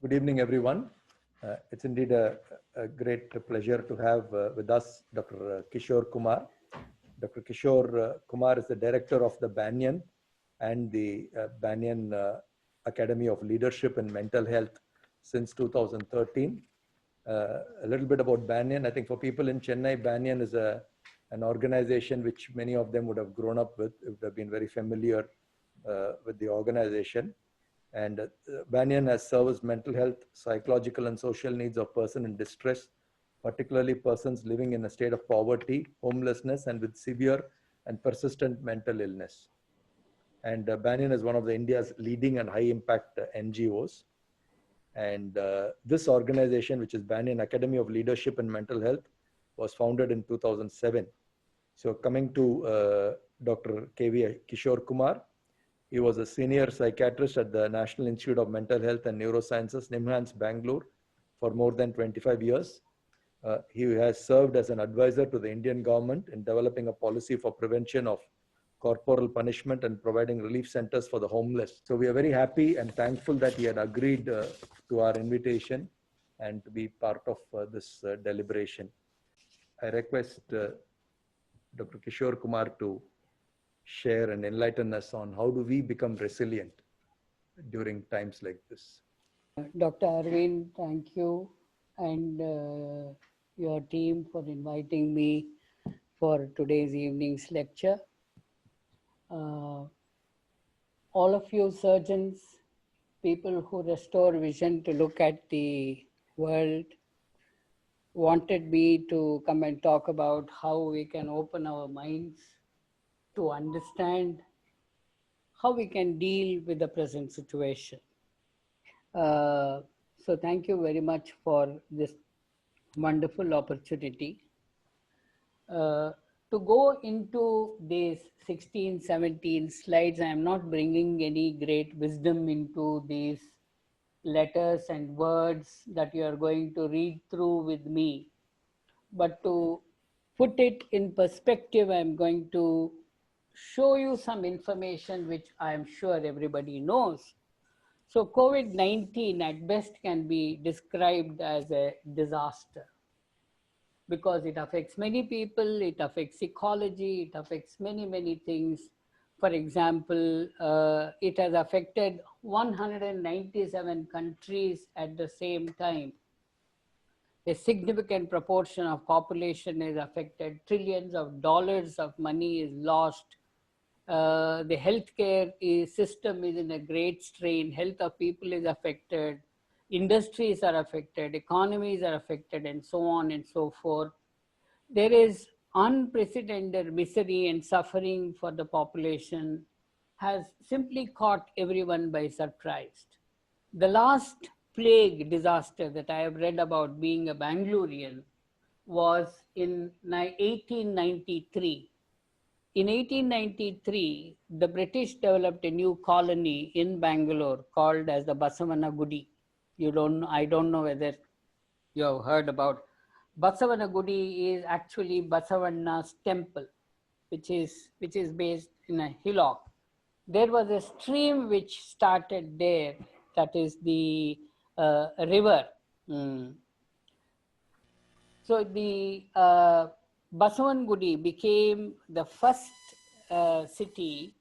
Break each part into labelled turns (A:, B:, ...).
A: Good evening, everyone. It's indeed a great pleasure to have with us Dr. Kishore Kumar. Dr. Kishore Kumar is the director of the Banyan and the Banyan Academy of Leadership and Mental Health since 2013. A little bit about Banyan. I think for people in Chennai, Banyan is an organization which many of them would have grown up with, would have been very familiar with the organization. And Banyan has served mental health, psychological and social needs of persons in distress, particularly persons living in a state of poverty, homelessness, and with severe and persistent mental illness. And Banyan is one of the India's leading and high impact NGOs. And this organization, which is Banyan Academy of Leadership and Mental Health, was founded in 2007. So coming to Dr. KV Kishore Kumar, he was a senior psychiatrist at the National Institute of Mental Health and Neurosciences, NIMHANS, Bangalore, for more than 25 years. He has served as an advisor to the Indian government in developing a policy for prevention of corporal punishment and providing relief centers for the homeless. So we are very happy and thankful that he had agreed to our invitation and to be part of this deliberation. I request Dr. Kishore Kumar to share and enlighten us on how do we become resilient during times like this.
B: Dr. Arvind, thank you and your team for inviting me for today's evening's lecture. All of you surgeons, people who restore vision to look at the world, wanted me to come and talk about how we can open our minds to understand how we can deal with the present situation. So thank you very much for this wonderful opportunity. To go into these 16, 17 slides, I am not bringing any great wisdom into these letters and words that you are going to read through with me. But to put it in perspective, I am going to show you some information which I am sure everybody knows. So COVID-19 at best can be described as a disaster because it affects many people, it affects ecology, it affects many, many things. For example, it has affected 197 countries at the same time. A significant proportion of population is affected, trillions of dollars of money is lost. The healthcare system is in a great strain, health of people is affected, industries are affected, economies are affected, and so on and so forth. There is unprecedented misery and suffering for the population, has simply caught everyone by surprise. The last plague disaster that I have read about, being a Bangalorean, was in 1893. In 1893, the British developed a new colony in Bangalore called as the Basavanagudi. I don't know whether you have heard about. Basavanagudi is actually Basavanna's temple, which is based in a hillock. There was a stream which started there, that is the river. So the Basavangudi became the first city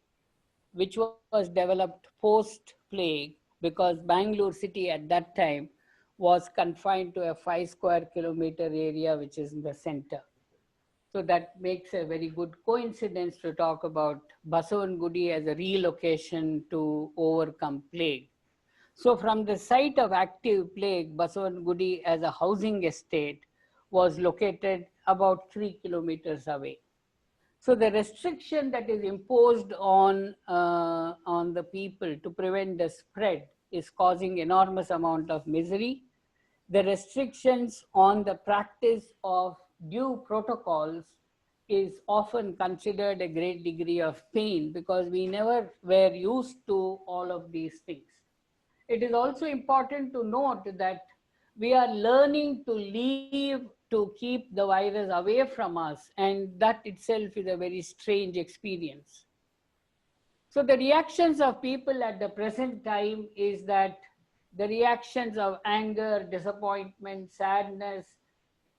B: which was developed post-plague, because Bangalore city at that time was confined to a 5 square kilometer area which is in the center. So that makes a very good coincidence to talk about Basavangudi as a relocation to overcome plague. So from the site of active plague, Basavangudi as a housing estate was located about 3 kilometers away. So the restriction that is imposed on the people to prevent the spread is causing enormous amount of misery. The restrictions on the practice of due protocols is often considered a great degree of pain because we never were used to all of these things. It is also important to note that we are learning to live to keep the virus away from us, and that itself is a very strange experience. So the reactions of people at the present time is that The reactions of anger, disappointment, sadness,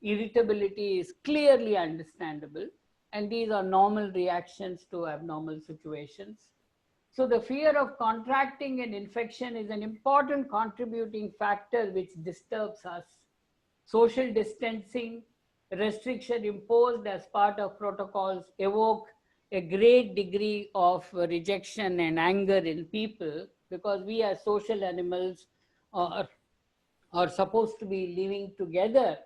B: irritability is clearly understandable. And these are normal reactions to abnormal situations. So the fear of contracting an infection is an important contributing factor which disturbs us. Social distancing, restriction imposed as part of protocols evoke a great degree of rejection and anger in people, because we as social animals are supposed to be living together.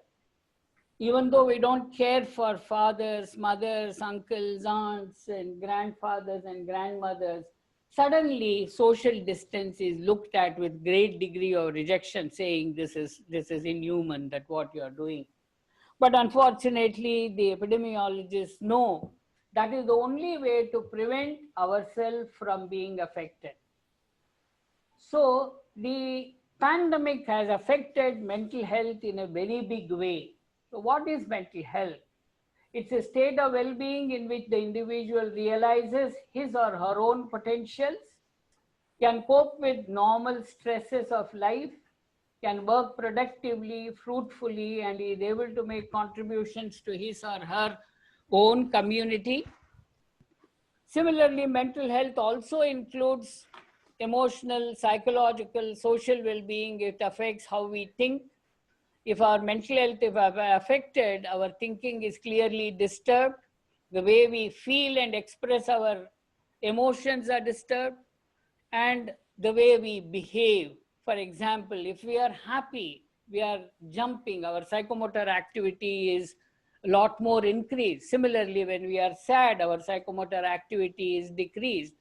B: Even though we don't care for fathers, mothers, uncles, aunts, and grandfathers and grandmothers, suddenly social distance is looked at with great degree of rejection, saying this is inhuman, that what you are doing. But unfortunately, the epidemiologists know that is the only way to prevent ourselves from being affected. So the pandemic has affected mental health in a very big way. So what is mental health? It's a state of well-being in which the individual realizes his or her own potentials, can cope with normal stresses of life, can work productively, fruitfully, and is able to make contributions to his or her own community. Similarly, mental health also includes emotional, psychological, social well-being. It affects how we think. If our mental health is affected, our thinking is clearly disturbed. The way we feel and express our emotions are disturbed, and the way we behave. For example, if we are happy, we are jumping, our psychomotor activity is a lot more increased. Similarly, when we are sad, our psychomotor activity is decreased.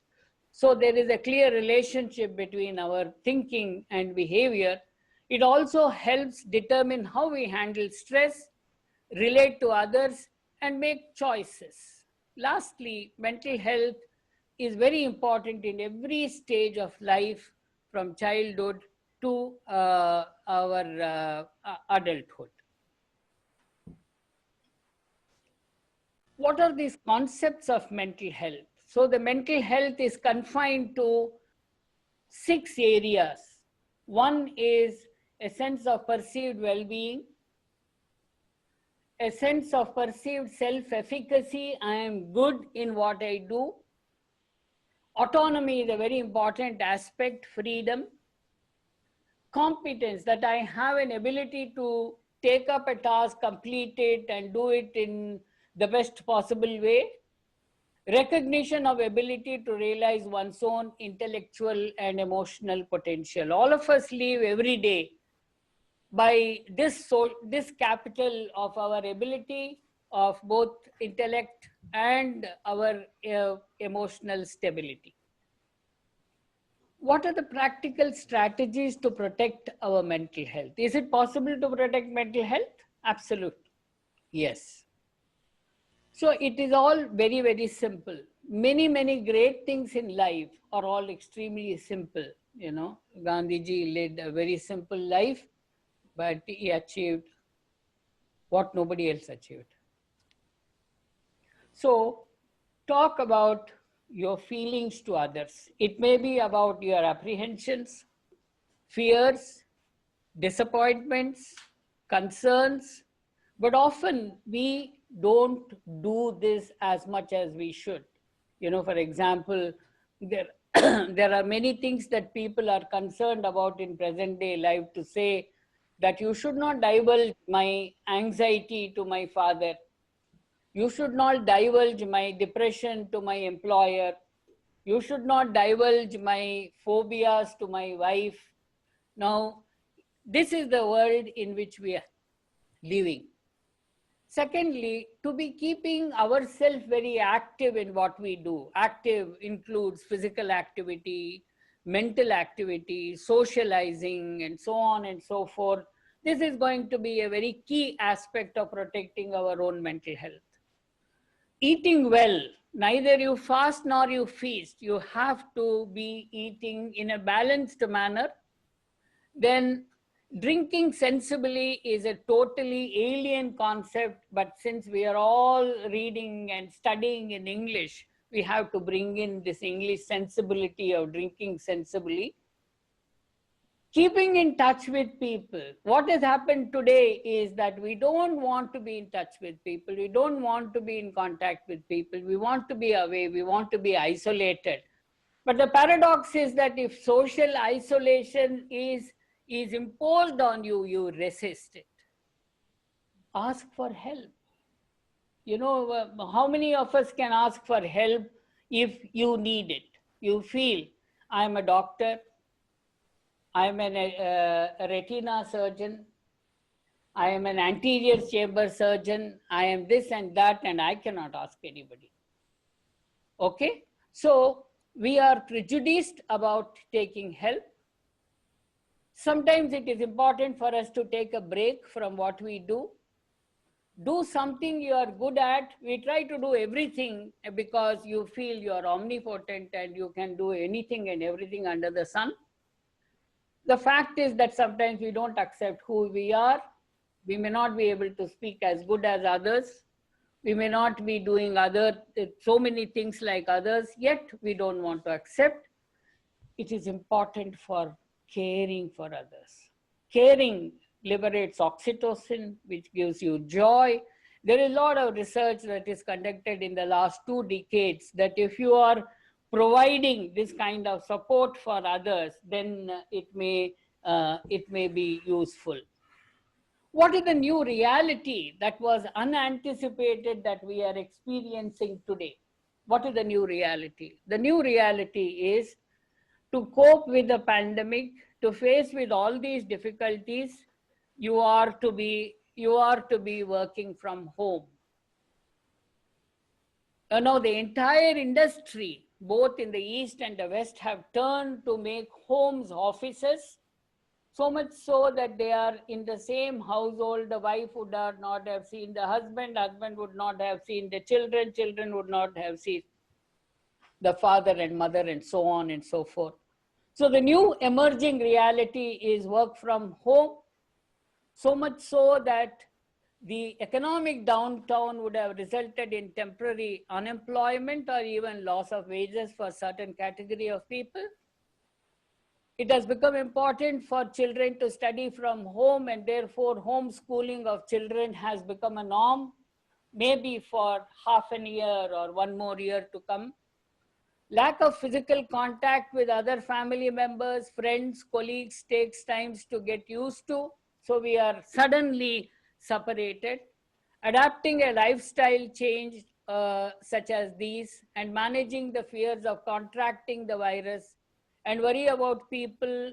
B: So there is a clear relationship between our thinking and behavior. It also helps determine how we handle stress, relate to others, and make choices. Lastly, mental health is very important in every stage of life, from childhood to our adulthood. What are these concepts of mental health? So the mental health is confined to 6 areas. One is a sense of perceived well-being, a sense of perceived self-efficacy, I am good in what I do. Autonomy is a very important aspect, freedom. Competence, that I have an ability to take up a task, complete it, and do it in the best possible way. Recognition of ability to realize one's own intellectual and emotional potential. All of us live every day by this capital of our ability of both intellect and our emotional stability. What are the practical strategies to protect our mental health? Is it possible to protect mental health? Absolutely. Yes. So it is all very, very simple. Many, many great things in life are all extremely simple. You know, Gandhiji led a very simple life, but he achieved what nobody else achieved. So talk about your feelings to others. It may be about your apprehensions, fears, disappointments, concerns, but often we don't do this as much as we should. You know, for example, there are many things that people are concerned about in present day life, to say that you should not divulge my anxiety to my father. You should not divulge my depression to my employer. You should not divulge my phobias to my wife. Now, this is the world in which we are living. Secondly, to be keeping ourselves very active in what we do. Active includes physical activity, mental activity, socializing, and so on and so forth. This is going to be a very key aspect of protecting our own mental health. Eating well, neither you fast nor you feast. You have to be eating in a balanced manner. Then drinking sensibly is a totally alien concept, but since we are all reading and studying in English, we have to bring in this English sensibility of drinking sensibly. Keeping in touch with people. What has happened today is that we don't want to be in touch with people. We don't want to be in contact with people. We want to be away. We want to be isolated. But the paradox is that if social isolation is imposed on you, you resist it. Ask for help. You know, how many of us can ask for help if you need it? You feel, I'm a doctor, I'm a retina surgeon, I am an anterior chamber surgeon, I am this and that, and I cannot ask anybody. Okay? So we are prejudiced about taking help. Sometimes it is important for us to take a break from what we do. Do something you are good at. We try to do everything because you feel you are omnipotent and you can do anything and everything under the sun. The fact is that sometimes we don't accept who we are. We may not be able to speak as good as others. We may not be doing so many things like others, yet we don't want to accept. It is important for caring for others. Caring liberates oxytocin, which gives you joy. There is a lot of research that is conducted in the last 2 decades that if you are providing this kind of support for others, then it may be useful. What is the new reality that was unanticipated that we are experiencing today? What is the new reality? The new reality is to cope with the pandemic, to face with all these difficulties, you are to be working from home. You know, the entire industry, both in the East and the West, have turned to make homes offices, so much so that they are in the same household. The wife would not have seen the husband, husband would not have seen the children, children would not have seen the father and mother, and so on and so forth. So the new emerging reality is work from home, so much so that the economic downturn would have resulted in temporary unemployment or even loss of wages for certain category of people. It has become important for children to study from home, and therefore homeschooling of children has become a norm, maybe for half a year or 1 more year to come. Lack of physical contact with other family members, friends, colleagues takes time to get used to. So we are suddenly separated. Adapting a lifestyle change such as these and managing the fears of contracting the virus and worry about people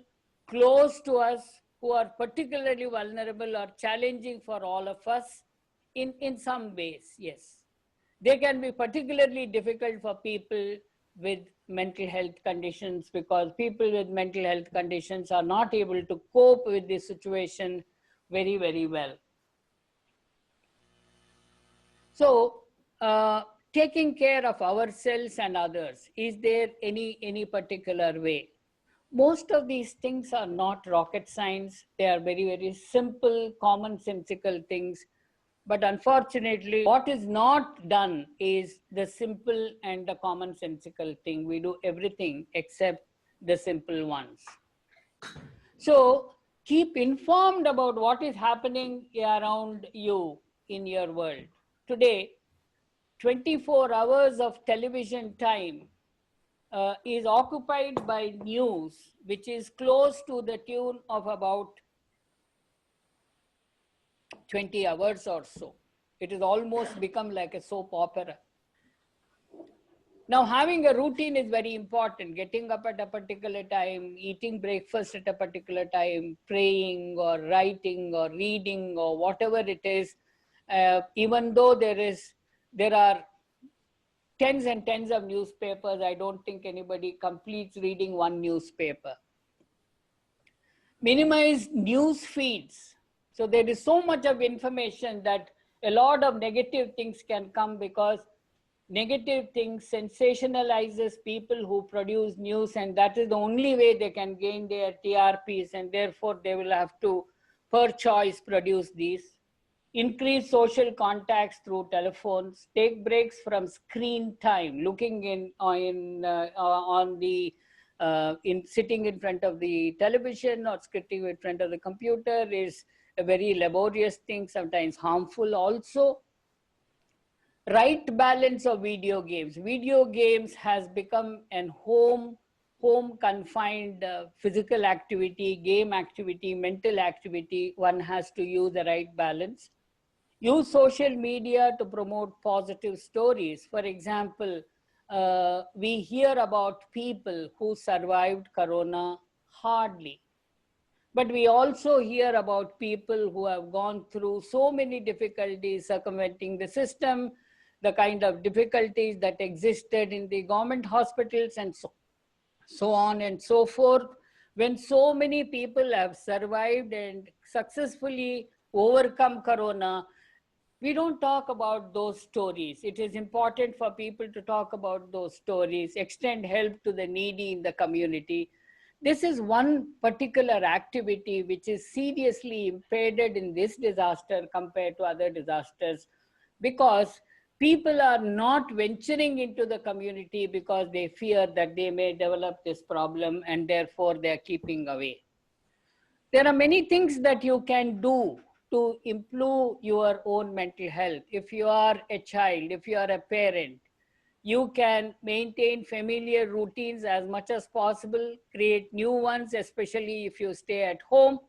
B: close to us who are particularly vulnerable or challenging for all of us in some ways, yes. They can be particularly difficult for people with mental health conditions because people with mental health conditions are not able to cope with this situation very, very well. So, taking care of ourselves and others, is there any particular way? Most of these things are not rocket science. They are very, very simple, commonsensical things. But unfortunately, what is not done is the simple and the commonsensical thing. We do everything except the simple ones. So keep informed about what is happening around you in your world. Today, 24 hours of television time is occupied by news, which is close to the tune of about 20 hours or so. It has almost become like a soap opera. Now, having a routine is very important. Getting up at a particular time, eating breakfast at a particular time, praying or writing or reading or whatever it is, even though there are tens and tens of newspapers, I don't think anybody completes reading one newspaper. Minimize news feeds. So there is so much of information that a lot of negative things can come because negative things sensationalizes people who produce news, and that is the only way they can gain their TRPs, and therefore they will have to, per choice, produce these. Increase social contacts through telephones. Take breaks from screen time, looking on the in sitting in front of the television or sitting in front of the computer is a very laborious thing, sometimes harmful also. Right balance of video games. Video games has become an home confined physical activity, game activity, mental activity. One has to use the right balance. Use social media to promote positive stories. For example, we hear about people who survived Corona hardly. But we also hear about people who have gone through so many difficulties circumventing the system, the kind of difficulties that existed in the government hospitals and so on and so forth. When so many people have survived and successfully overcome Corona, we don't talk about those stories. It is important for people to talk about those stories, extend help to the needy in the community. This is one particular activity which is seriously impaired in this disaster compared to other disasters, because people are not venturing into the community because they fear that they may develop this problem and therefore they are keeping away. There are many things that you can do to improve your own mental health. If you are a child, if you are a parent, you can maintain familiar routines as much as possible, create new ones, especially if you stay at home.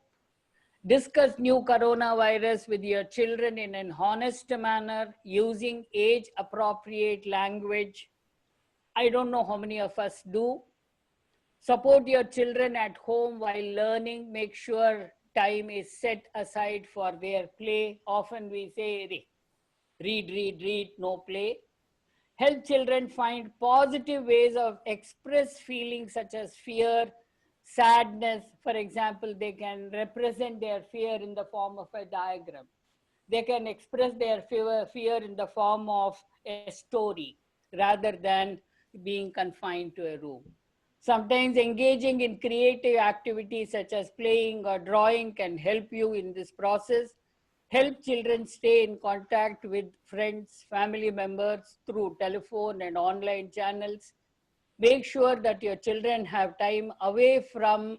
B: Discuss new coronavirus with your children in an honest manner, using age appropriate language. I don't know how many of us do. Support your children at home while learning. Make sure time is set aside for their play. Often we say, read, no play. Help children find positive ways of express feelings such as fear, sadness. For example, they can represent their fear in the form of a diagram. They can express their fear in the form of a story rather than being confined to a room. Sometimes engaging in creative activities such as playing or drawing can help you in this process. Help children stay in contact with friends, family members through telephone and online channels. Make sure that your children have time away from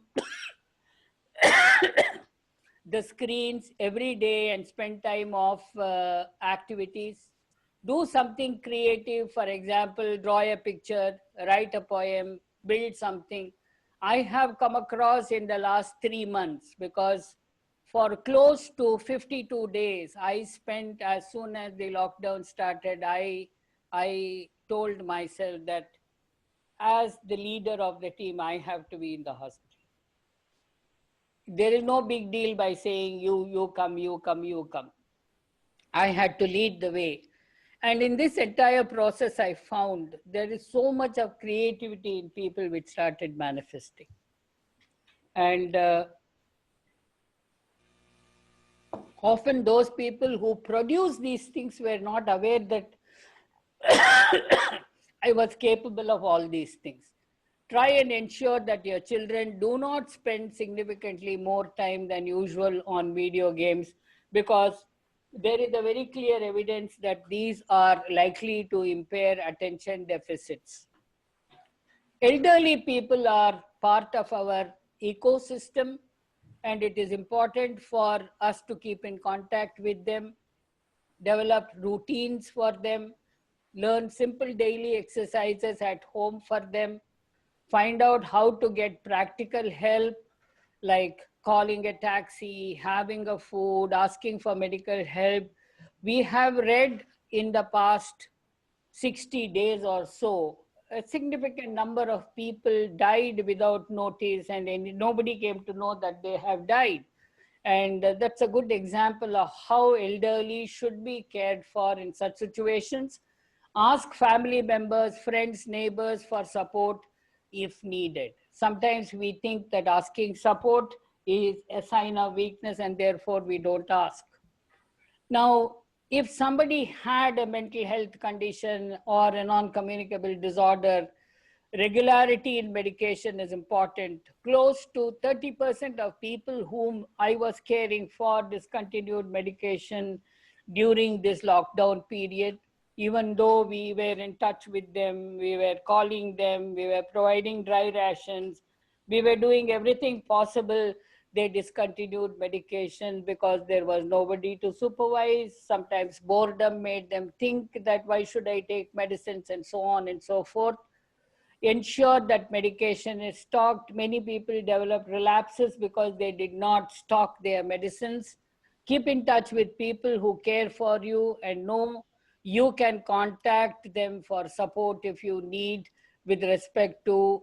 B: the screens every day and spend time off activities. Do something creative, for example, draw a picture, write a poem, build something. I have come across in the last 3 months, because for close to 52 days, I spent, as soon as the lockdown started, I told myself that as the leader of the team, I have to be in the hospital. There is no big deal by saying you come. I had to lead the way. And in this entire process, I found there is so much of creativity in people which started manifesting. And often those people who produce these things were not aware that I was capable of all these things. Try and ensure that your children do not spend significantly more time than usual on video games, because there is a very clear evidence that these are likely to impair attention deficits. Elderly people are part of our ecosystem, and it is important for us to keep in contact with them, develop routines for them, learn simple daily exercises at home for them, find out how to get practical help, like calling a taxi, having a food, asking for medical help. We have read in the past 60 days or so, a significant number of people died without notice, and nobody came to know that they have died. And that's a good example of how elderly should be cared for in such situations. Ask family members, friends, neighbors for support if needed. Sometimes we think that asking support is a sign of weakness and therefore we don't ask. Now, if somebody had a mental health condition or a non-communicable disorder, regularity in medication is important. Close to 30% of people whom I was caring for discontinued medication during this lockdown period. even though we were in touch with them, we were calling them, we were providing dry rations, we were doing everything possible, they discontinued medication because there was nobody to supervise. Sometimes boredom made them think that why should I take medicines, and so on and so forth. Ensure that medication is stocked. Many people develop relapses because they did not stock their medicines. Keep in touch with people who care for you and know you can contact them for support if you need with respect to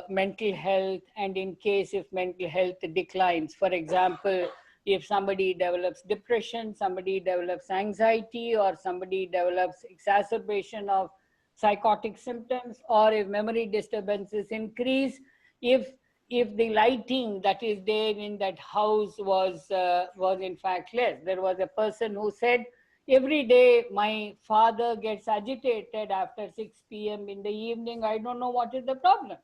B: mental health, and in case if mental health declines. For example, if somebody develops depression, somebody develops anxiety, or somebody develops exacerbation of psychotic symptoms, or if memory disturbances increase, if the lighting that is there in that house was in fact less. There was a person who said, every day my father gets agitated after 6 p.m. in the evening. I don't know what is the problem.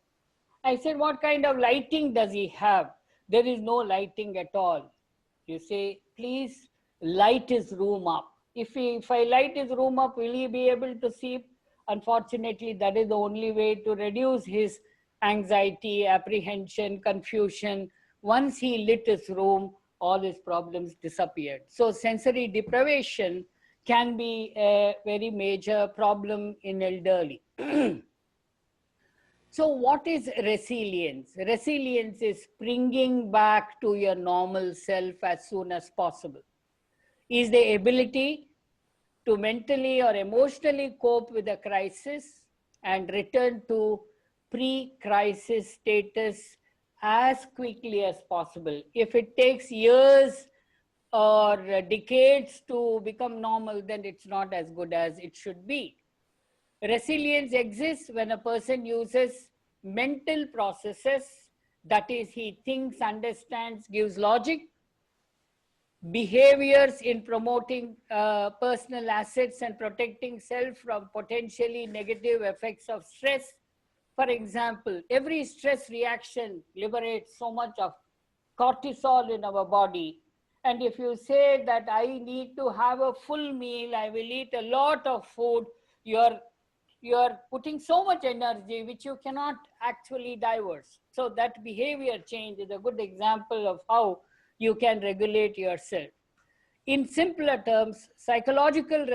B: I said, what kind of lighting does he have? There is no lighting at all. You say, please light his room up. If I light his room up, will he be able to sleep? Unfortunately, that is the only way to reduce his anxiety, apprehension, confusion. Once he lit his room, all his problems disappeared. So sensory deprivation can be a very major problem in elderly. So what is resilience? Resilience is bringing back to your normal self as soon as possible. Is the ability to mentally or emotionally cope with a crisis and return to pre-crisis status as quickly as possible. If it takes years or decades to become normal, then it's not as good as it should be. Resilience exists when a person uses mental processes, that is, he thinks, understands, gives logic, behaviors in promoting personal assets and protecting self from potentially negative effects of stress. For example, every stress reaction liberates so much of cortisol in our body. And if you say that I need to have a full meal, I will eat a lot of food, you're putting so much energy which you cannot actually diverse. So that behavior change is a good example of how you can regulate yourself. In simpler terms, psychological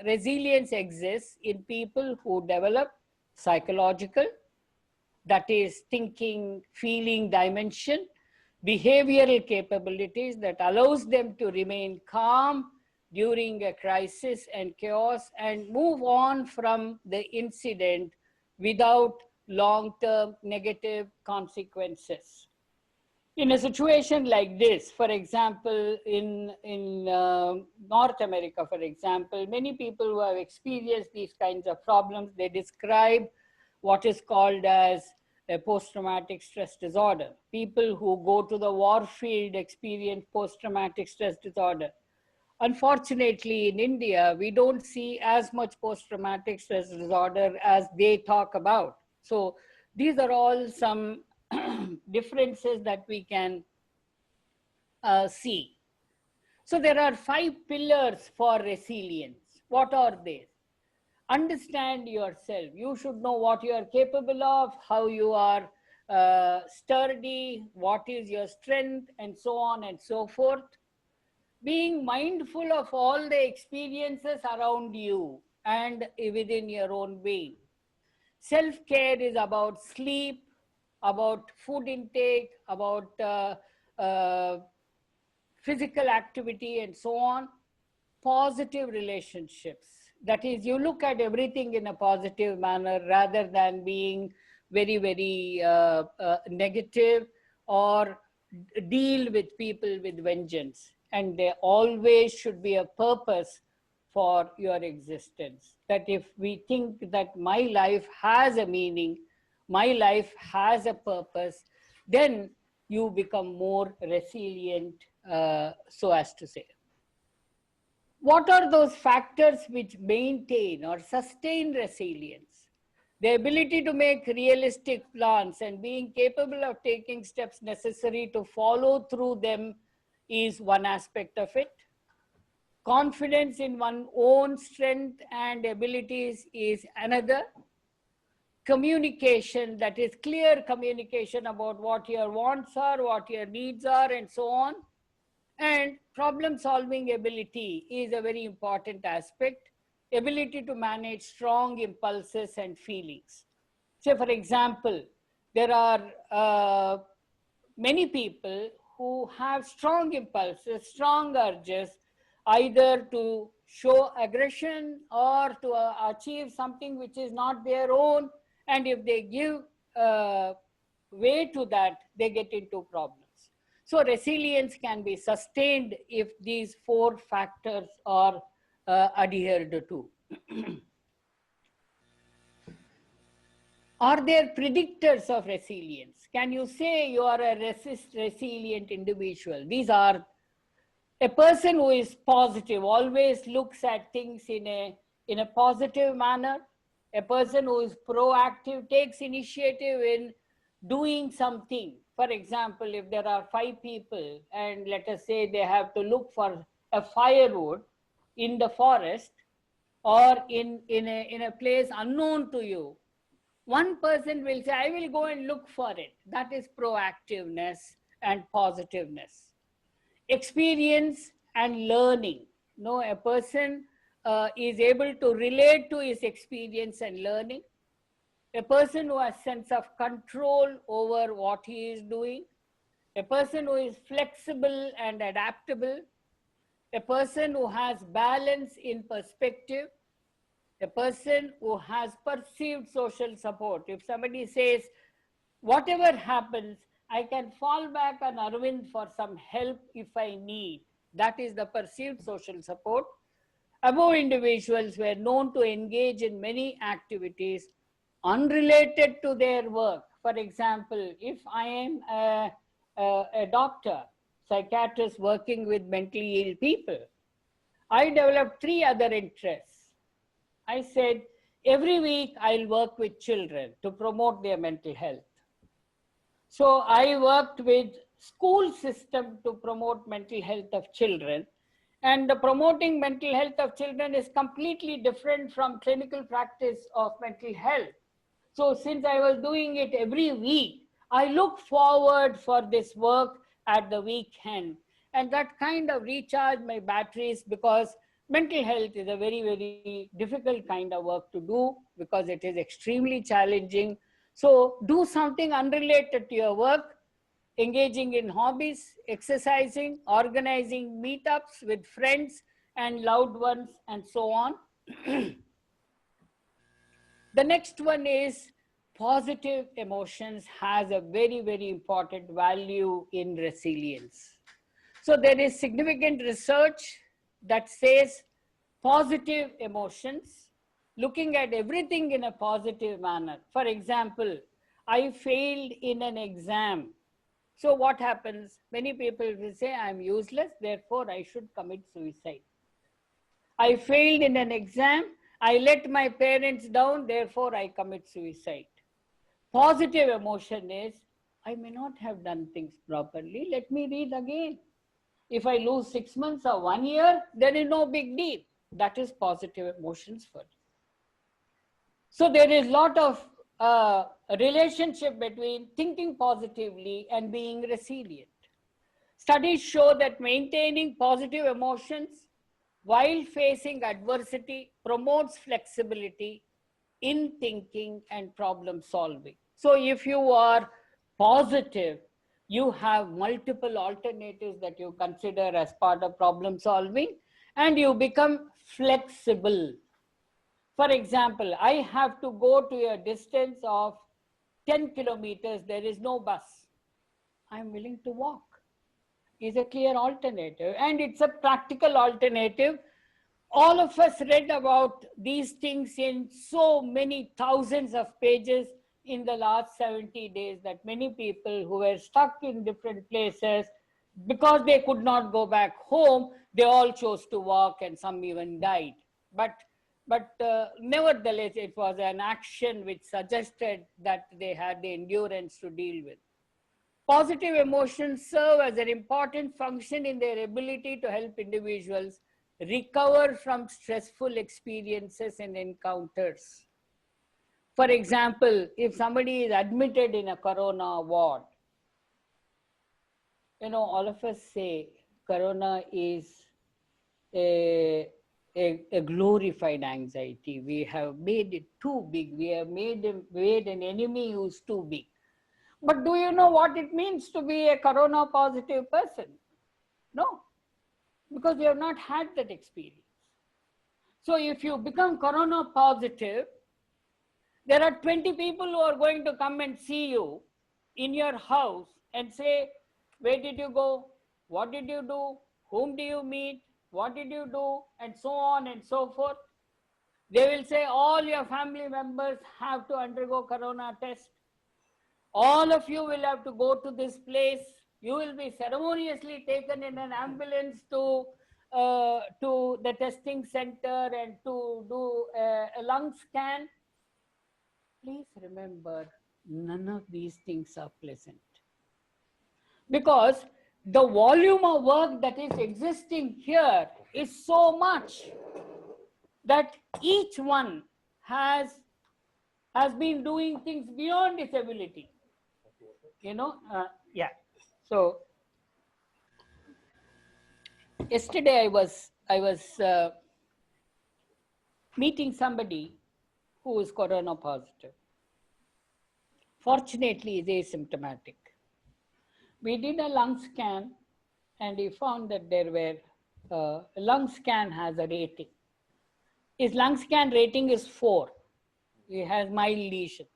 B: resilience exists in people who develop psychological, that is thinking, feeling dimension, behavioral capabilities that allows them to remain calm during a crisis and chaos and move on from the incident without long-term negative consequences. In a situation like this, for example, in North America, for example, many people who have experienced these kinds of problems, they describe what is called as a post-traumatic stress disorder. People who go to the war field experience post-traumatic stress disorder. Unfortunately, in India, we don't see as much post-traumatic stress disorder as they talk about. So these are all some differences that we can see. So there are 5 pillars for resilience. What are they? Understand yourself. You should know what you are capable of, how you are sturdy, what is your strength, and so on and so forth. Being mindful of all the experiences around you and within your own being. Self-care is about sleep, about food intake, about physical activity, and so on. Positive relationships. That is, you look at everything in a positive manner rather than being very, very negative or deal with people with vengeance. And there always should be a purpose for your existence. That if we think that my life has a meaning, my life has a purpose, then you become more resilient, so as to say. What are those factors which maintain or sustain resilience? The ability to make realistic plans and being capable of taking steps necessary to follow through them is one aspect of it. Confidence in one's own strength and abilities is another. Communication, that is clear communication about what your wants are, what your needs are, and so on. And problem solving ability is a very important aspect. Ability to manage strong impulses and feelings. Say, for example, there are many people who have strong impulses, strong urges, either to show aggression or to achieve something which is not their own. And if they give way to that, they get into problems. So resilience can be sustained if these four factors are adhered to. Are there predictors of resilience? Can you say you are a resilient individual? These are a person who is positive, always looks at things in a positive manner. A person who is proactive, takes initiative in doing something. For example, if there are 5 people and let us say they have to look for a firewood in the forest or in a place unknown to you, one person will say, I will go and look for it. That is proactiveness and positiveness. Experience and learning. No, a person is able to relate to his experience and learning. A person who has sense of control over what he is doing. A person who is flexible and adaptable. A person who has balance in perspective. A person who has perceived social support. If somebody says, whatever happens, I can fall back on Arvind for some help if I need. That is the perceived social support. Above individuals were known to engage in many activities unrelated to their work. For example, if I am a doctor, psychiatrist working with mentally ill people, I developed 3 other interests. I said, every week I'll work with children to promote their mental health. So I worked with school system to promote mental health of children. And the promoting mental health of children is completely different from clinical practice of mental health. So since I was doing it every week, I look forward for this work at the weekend. And that kind of recharged my batteries, because mental health is a very, very difficult kind of work to do because it is extremely challenging. So do something unrelated to your work, engaging in hobbies, exercising, organizing meetups with friends and loved ones, and so on. The next one is positive emotions has a very, very important value in resilience. So there is significant research that says positive emotions, looking at everything in a positive manner. For example, I failed in an exam. So what happens? Many people will say, I'm useless, therefore I should commit suicide. I failed in an exam, I let my parents down, therefore I commit suicide. Positive emotion is, I may not have done things properly, let me read again. If I lose 6 months or 1 year, there is no big deal. That is positive emotions for you. So there is a lot of relationship between thinking positively and being resilient. Studies show that maintaining positive emotions while facing adversity promotes flexibility in thinking and problem solving. So if you are positive, you have multiple alternatives that you consider as part of problem solving, and you become flexible. For example, I have to go to a distance of 10 kilometers, there is no bus. I'm willing to walk. Is a clear alternative, and it's a practical alternative. All of us read about these things in so many thousands of pages in the last 70 days that many people who were stuck in different places, because they could not go back home, they all chose to walk, and some even died. But nevertheless, it was an action which suggested that they had the endurance to deal with. Positive emotions serve as an important function in their ability to help individuals recover from stressful experiences and encounters. For example, if somebody is admitted in a corona ward, all of us say corona is a glorified anxiety. We have made it too big. We have made an enemy who's too big. But do you know what it means to be a corona positive person? No, because we have not had that experience. So if you become corona positive, there are 20 people who are going to come and see you in your house and say, where did you go? What did you do? Whom do you meet? What did you do? And so on and so forth. They will say all your family members have to undergo corona test. All of you will have to go to this place. You will be ceremoniously taken in an ambulance to the testing center and to do a lung scan. Please remember, none of these things are pleasant. Because the volume of work that is existing here is so much that each one has been doing things beyond his ability. Yeah. So yesterday I was meeting somebody who is corona positive. Fortunately, he is asymptomatic. We did a lung scan and he found that there were, a lung scan has a rating. His lung scan rating is 4. He has mild lesions.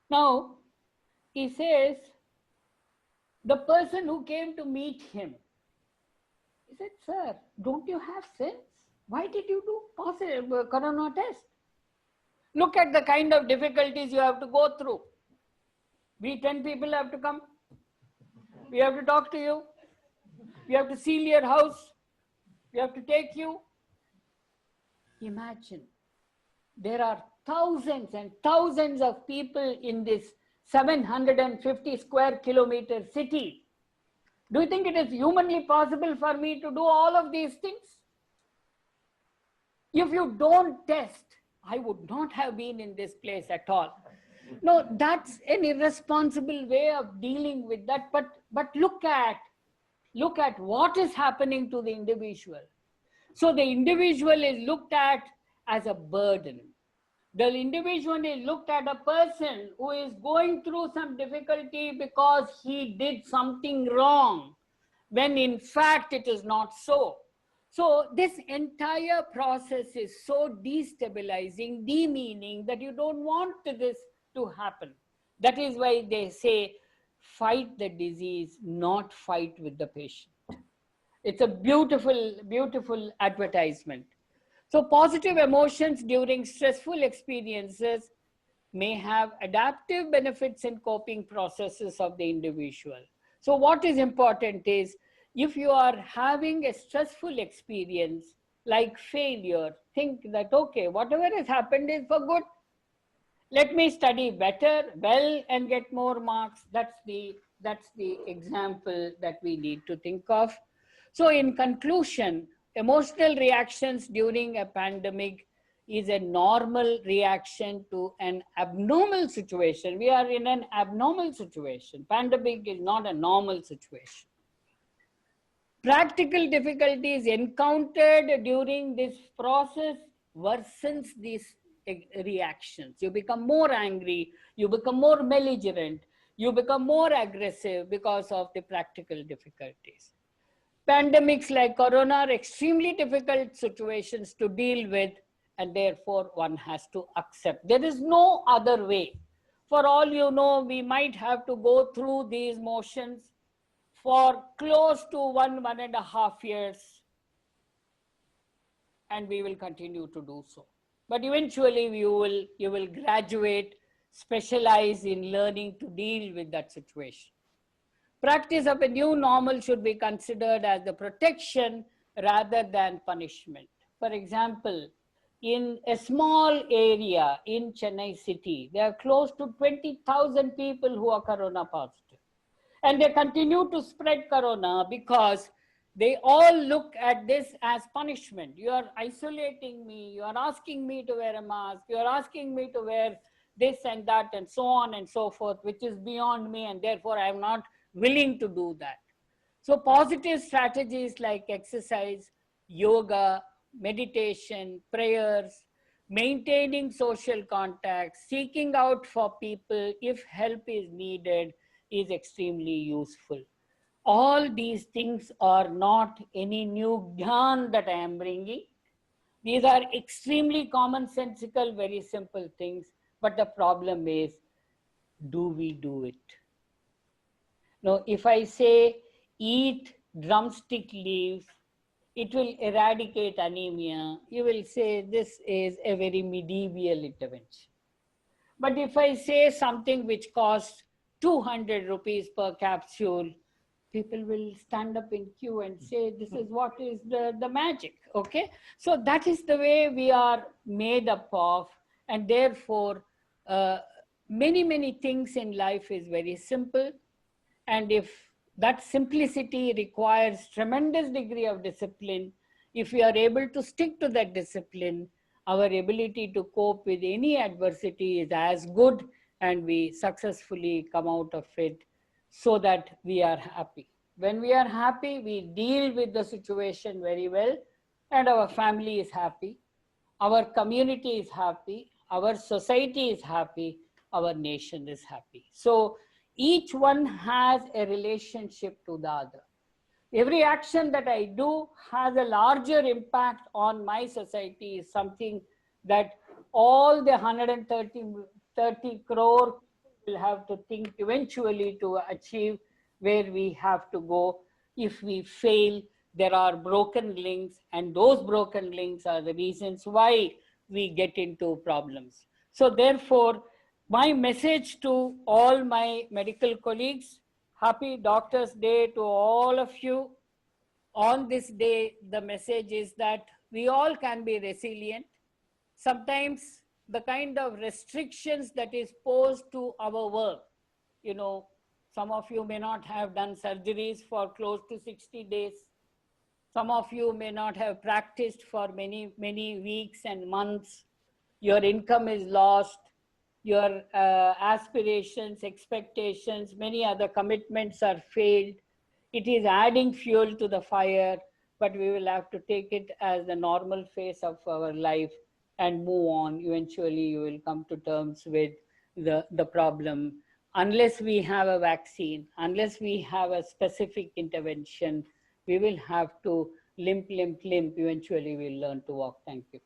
B: Now, he says, the person who came to meet him, he said, sir, don't you have sense? Why did you do positive corona test? Look at the kind of difficulties you have to go through. We 10 people have to come. We have to talk to you. We have to seal your house. We have to take you. Imagine, there are thousands and thousands of people in this 750 square kilometer city. Do you think it is humanly possible for me to do all of these things? If you don't test, I would not have been in this place at all. No, that's an irresponsible way of dealing with that. But look at what is happening to the individual. So the individual is looked at as a burden. The individual is looked at a person who is going through some difficulty because he did something wrong, when in fact it is not so. So this entire process is so destabilizing, demeaning, that you don't want this to happen. That is why they say, fight the disease, not fight with the patient. It's a beautiful, beautiful advertisement. So positive emotions during stressful experiences may have adaptive benefits in coping processes of the individual. So what is important is, if you are having a stressful experience like failure, think that, okay, whatever has happened is for good. Let me study better, well, and get more marks. That's the example that we need to think of. So in conclusion, emotional reactions during a pandemic is a normal reaction to an abnormal situation. We are in an abnormal situation. Pandemic is not a normal situation. Practical difficulties encountered during this process worsens these reactions. You become more angry, you become more belligerent, you become more aggressive because of the practical difficulties. Pandemics like corona are extremely difficult situations to deal with, and therefore one has to accept. There is no other way. For all you know, we might have to go through these motions for close to 1.5 years, and we will continue to do so. But eventually you will graduate, specialize in learning to deal with that situation. Practice of a new normal should be considered as the protection rather than punishment. For example, in a small area in Chennai city, there are close to 20,000 people who are corona positive. And they continue to spread corona because They all look at this as punishment. You are isolating me. You are asking me to wear a mask. You are asking me to wear this and that and so on and so forth, which is beyond me, and therefore I am not willing to do that. So positive strategies like exercise, yoga, meditation, prayers, maintaining social contact, seeking out for people if help is needed is extremely useful. All these things are not any new gyan that I am bringing. These are extremely commonsensical, very simple things. But the problem is, do we do it? Now, if I say eat drumstick leaves, it will eradicate anemia. You will say this is a very medieval intervention. But if I say something which costs 200 rupees per capsule, people will stand up in queue and say, this is what is the magic, okay? So that is the way we are made up of, and therefore, many things in life is very simple. And if that simplicity requires tremendous degree of discipline, if we are able to stick to that discipline, our ability to cope with any adversity is as good, and we successfully come out of it so that we are happy. When we are happy, we deal with the situation very well, and our family is happy, our community is happy, our society is happy, our nation is happy. So each one has a relationship to the other. Every action that I do has a larger impact on my society, is something that all the 130 crore will have to think eventually to achieve where we have to go. If we fail, there are broken links, and those broken links are the reasons why we get into problems. So therefore, my message to all my medical colleagues, happy Doctors' Day to all of you. On this day, the message is that we all can be resilient. Sometimes the kind of restrictions that is posed to our work, some of you may not have done surgeries for close to 60 days. Some of you may not have practiced for many weeks and months. Your income is lost. Your aspirations, expectations, many other commitments are failed. It is adding fuel to the fire, but we will have to take it as the normal phase of our life and move on. Eventually, you will come to terms with the problem. Unless we have a vaccine, unless we have a specific intervention, we will have to limp. Eventually, we'll learn to walk. Thank you.